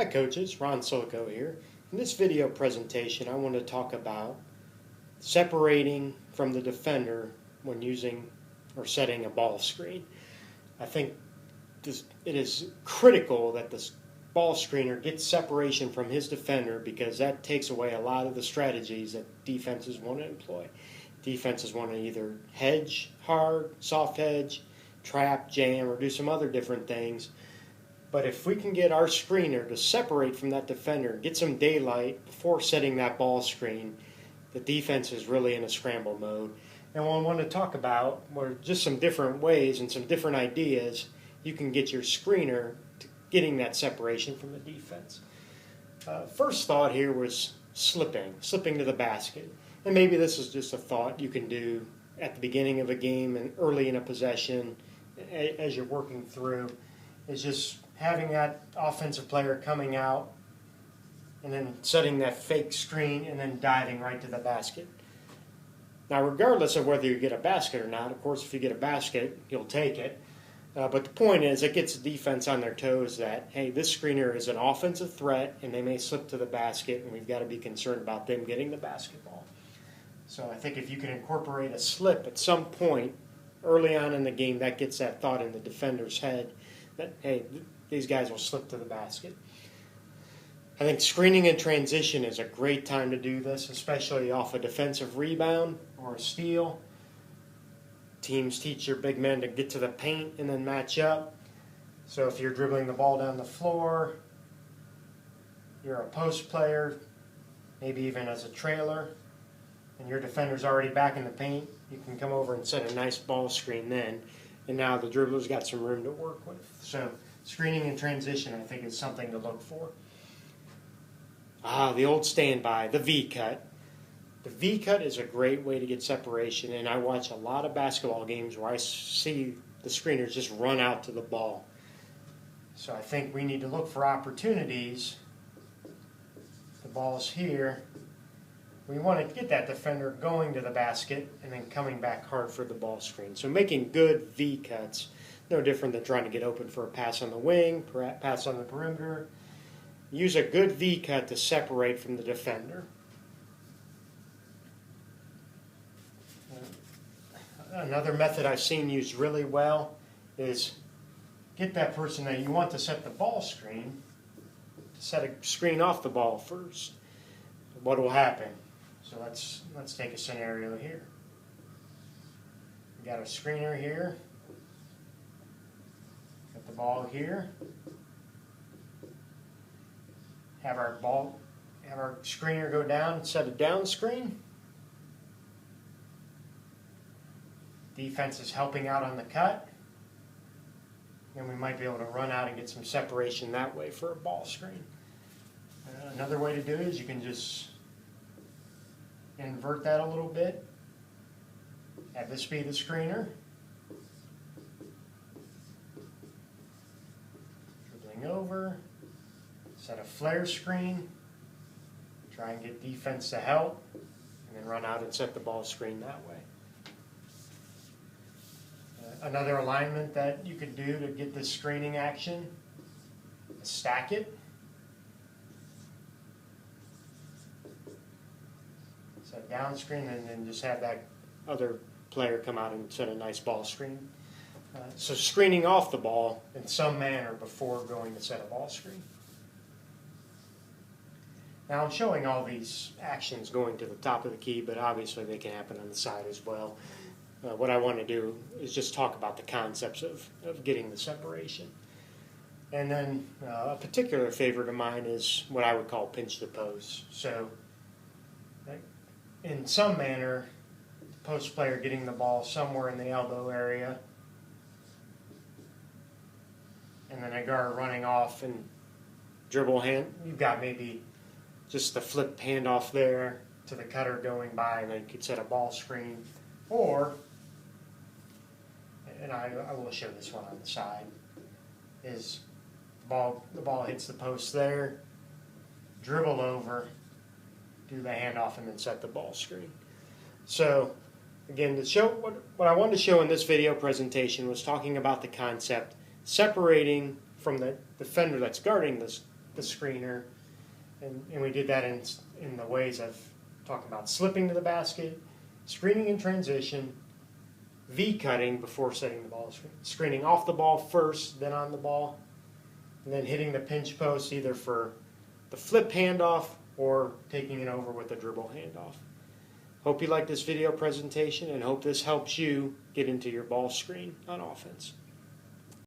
Hi coaches, Ron Silico here. In this video presentation I want to talk about separating from the defender when using or setting a ball screen. I think it is critical that the ball screener gets separation from his defender because that takes away a lot of the strategies that defenses want to employ. Defenses want to either hedge hard, soft hedge, trap, jam, or do some other different things. But if we can get our screener to separate from that defender, get some daylight before setting that ball screen, the defense is really in a scramble mode. And what I want to talk about are just some different ways and some different ideas you can get your screener to getting that separation from the defense. First thought here was slipping to the basket. And maybe this is just a thought you can do at the beginning of a game and early in a possession as you're working through, is just having that offensive player coming out and then setting that fake screen and then diving right to the basket. Now, regardless of whether you get a basket or not, of course, if you get a basket, you'll take it. But the point is, it gets the defense on their toes that, hey, this screener is an offensive threat and they may slip to the basket and we've got to be concerned about them getting the basketball. So I think if you can incorporate a slip at some point early on in the game, that gets that thought in the defender's head that, hey, these guys will slip to the basket. I think screening in transition is a great time to do this, especially off a defensive rebound or a steal. Teams teach your big men to get to the paint and then match up. So if you're dribbling the ball down the floor, you're a post player, maybe even as a trailer, and your defender's already back in the paint, you can come over and set a nice ball screen then, and now the dribbler's got some room to work with. So screening in transition, I think, is something to look for. The old standby, the V-cut. The V-cut is a great way to get separation, and I watch a lot of basketball games where I see the screeners just run out to the ball. So I think we need to look for opportunities. The ball's here. We want to get that defender going to the basket and then coming back hard for the ball screen. So making good V-cuts, no different than trying to get open for a pass on the wing, pass on the perimeter. Use a good V-cut to separate from the defender. Another method I've seen used really well is get that person that you want to set the ball screen to set a screen off the ball first. What will happen? So let's take a scenario here. We got a screener here. Got the ball here. Have our screener go down and set a down screen. Defense is helping out on the cut. And we might be able to run out and get some separation that way for a ball screen. Another way to do it is you can just invert that a little bit. Have this be the screener. Dribbling over. Set a flare screen. Try and get defense to help. And then run out and set the ball screen that way. Another alignment that you could do to get this screening action, stack it. Set down screen and then just have that other player come out and set a nice ball screen. So screening off the ball in some manner before going to set a ball screen. Now I'm showing all these actions going to the top of the key, but obviously they can happen on the side as well. What I want to do is just talk about the concepts of getting the separation. And then a particular favorite of mine is what I would call pinch the post. So in some manner, the post player getting the ball somewhere in the elbow area, and then a guard running off and dribble hand. You've got maybe just the flip handoff there to the cutter going by, and then you could set a ball screen. Or, and I will show this one on the side, is the ball hits the post there, dribble over, do the handoff, and then set the ball screen. So, again, to show what I wanted to show in this video presentation was talking about the concept separating from the defender that's guarding the screener, and we did that in the ways of talking about slipping to the basket, screening in transition, V-cutting before setting the ball screen, screening off the ball first, then on the ball, and then hitting the pinch post either for the flip handoff or taking it over with a dribble handoff. Hope you like this video presentation and hope this helps you get into your ball screen on offense.